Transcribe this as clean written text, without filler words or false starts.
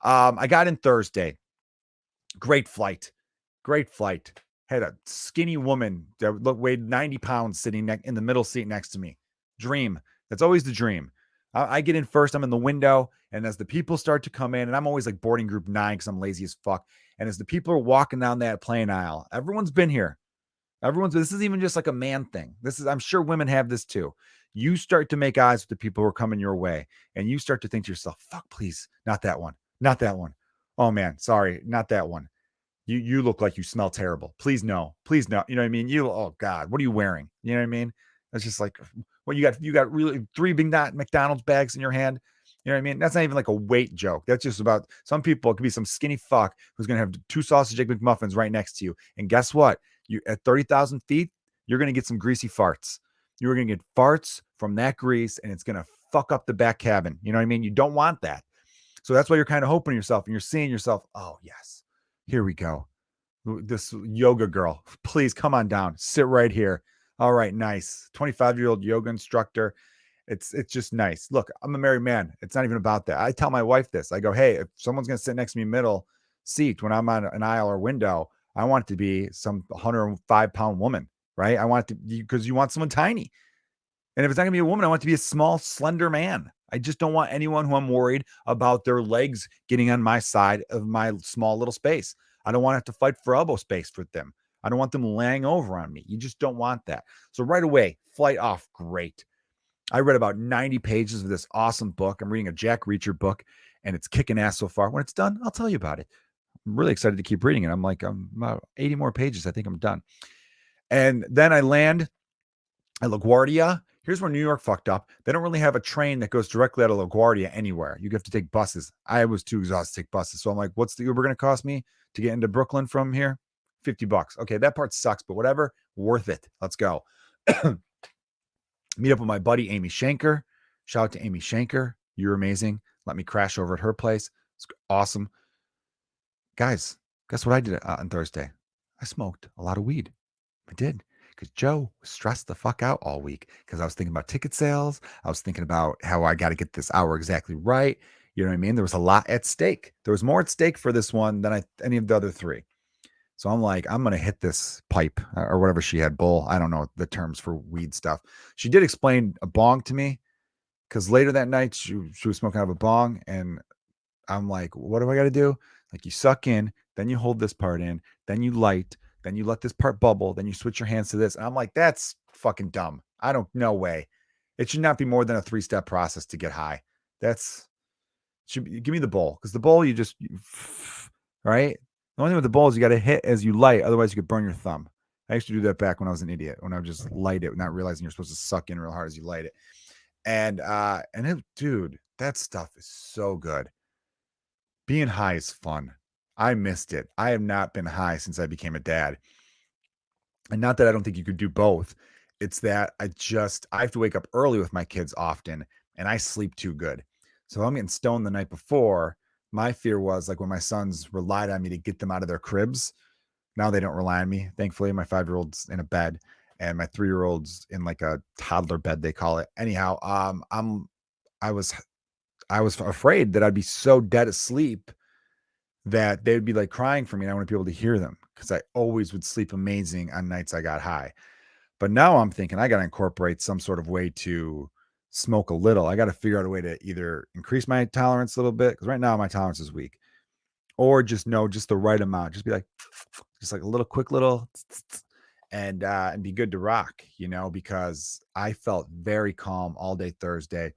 I got in Thursday. Great flight. Great flight. Had a skinny woman that weighed 90 pounds sitting in the middle seat next to me. Dream. That's always the dream. I get in first. I'm in the window. And as the people start to come in, and I'm always like boarding group 9 because I'm lazy as fuck. And as the people are walking down that plane aisle, everyone's been here. This is even just like a man thing. I'm sure women have this too. You start to make eyes with the people who are coming your way, and you start to think to yourself, fuck, please, not that one. Not that one. Oh man, sorry, not that one. You look like you smell terrible. Please no. Please no. You know what I mean? Oh God, what are you wearing? You know what I mean? It's just like, well, you got really 3 big McDonald's bags in your hand. You know what I mean? That's not even like a weight joke. That's just about some people. It could be some skinny fuck who's going to have 2 sausage egg McMuffins right next to you. And guess what? You at 30,000 feet, you're going to get some greasy farts. You're going to get farts from that grease, and it's going to fuck up the back cabin. You know what I mean? You don't want that. So that's why you're kind of hoping yourself, and you're seeing yourself, oh yes, here we go. This yoga girl, please come on down. Sit right here. All right, nice. 25-year-old yoga instructor. It's just nice. Look, I'm a married man. It's not even about that. I tell my wife this. I go, hey, if someone's going to sit next to me middle seat when I'm on an aisle or window, I want it to be some 105-pound woman, right? I want it to, because you want someone tiny. And if it's not going to be a woman, I want it to be a small, slender man. I just don't want anyone who I'm worried about their legs getting on my side of my small little space. I don't want to have to fight for elbow space for them. I don't want them laying over on me. You just don't want that. So right away, flight off, great. I read about 90 pages of this awesome book. I'm reading a Jack Reacher book, and it's kicking ass so far. When it's done, I'll tell you about it. I'm really excited to keep reading it. I'm about 80 more pages. I think I'm done. And then I land at LaGuardia. Here's where New York fucked up. They don't really have a train that goes directly out of LaGuardia anywhere. You have to take buses. I was too exhausted to take buses. So I'm like, what's the Uber going to cost me to get into Brooklyn from here? $50. Okay, that part sucks, but whatever. Worth it. Let's go. Meet up with my buddy, Amy Shanker. Shout out to Amy Shanker. You're amazing. Let me crash over at her place. It's awesome. Guys, guess what I did on Thursday? I smoked a lot of weed. I did. Because Joe was stressed the fuck out all week because I was thinking about ticket sales. I was thinking about how I got to get this hour exactly right. You know what I mean? There was a lot at stake. There was more at stake for this one than any of the other 3. So I'm like, I'm going to hit this pipe or whatever she had, bowl. I don't know the terms for weed stuff. She did explain a bong to me because later that night she was smoking out of a bong. And I'm like, what do I got to do? Like, you suck in, then you hold this part in, then you light, then you let this part bubble, then you switch your hands to this. And I'm like, that's fucking dumb. No way. It should not be more than a 3-step process to get high. Give me the bowl. Because the bowl, right? The only thing with the bowl is you got to hit as you light. Otherwise, you could burn your thumb. I used to do that back when I was an idiot, when I would just light it, not realizing you're supposed to suck in real hard as you light it. And dude, that stuff is so good. Being high is fun. I missed it. I have not been high since I became a dad. And not that I don't think you could do both. It's that I have to wake up early with my kids often, and I sleep too good. So if I'm getting stoned the night before, my fear was like when my sons relied on me to get them out of their cribs. Now they don't rely on me. Thankfully, my 5-year-old's in a bed and my 3-year-old's in like a toddler bed, they call it. Anyhow, I was afraid that I'd be so dead asleep that they would be like crying for me and I wouldn't be able to hear them because I always would sleep amazing on nights I got high. But now I'm thinking I got to incorporate some sort of way to smoke a little. I got to figure out a way to either increase my tolerance a little bit, because right now my tolerance is weak, or just know just the right amount. Just be like, just like a little quick little, and be good to rock, because I felt very calm all day Thursday.